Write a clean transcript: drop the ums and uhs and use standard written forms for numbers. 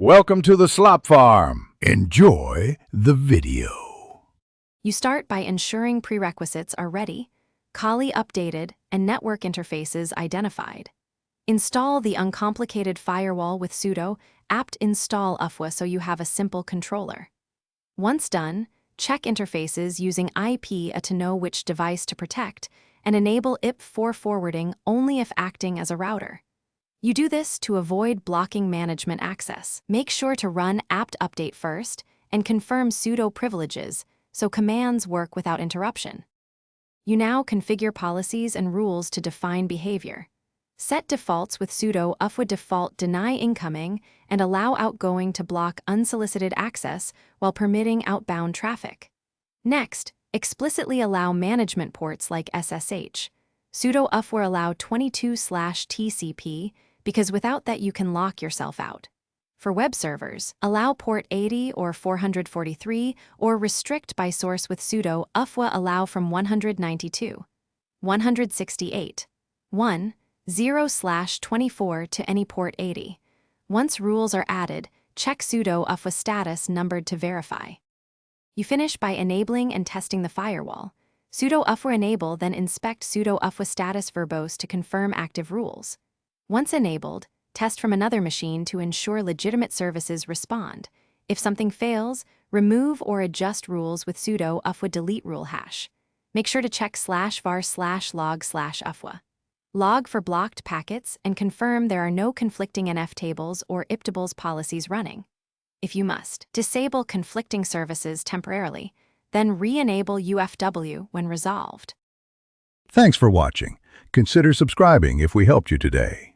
Welcome to the slop farm. Enjoy the video. You start by ensuring prerequisites are ready, Kali updated, and network interfaces identified. Install the uncomplicated firewall with sudo apt install ufwa so you have a simple controller. Once done, check interfaces using IP to know which device to protect, and enable IP4 forwarding only if acting as a router. You do this to avoid blocking management access. Make sure to run apt update first and confirm sudo privileges so commands work without interruption. You now configure policies and rules to define behavior. Set defaults with sudo ufwa default deny incoming and allow outgoing to block unsolicited access while permitting outbound traffic. Next, explicitly allow management ports like SSH. Sudo ufwa allow 22/TCP because without that you can lock yourself out. For web servers, allow port 80 or 443 or restrict by source with sudo ufwa allow from 192, 168, 0/24 to any port 80. Once rules are added, check sudo ufwa status numbered to verify. You finish by enabling and testing the firewall. Sudo ufwa enable, then inspect sudo ufwa status verbose to confirm active rules. Once enabled, test from another machine to ensure legitimate services respond. If something fails, remove or adjust rules with sudo ufwa delete rule hash. Make sure to check /var/log/ufwa. Log for blocked packets and confirm there are no conflicting Iptables or Iptables policies running. If you must, disable conflicting services temporarily, then re-enable UFW when resolved. Thanks for watching. Consider subscribing if we helped you today.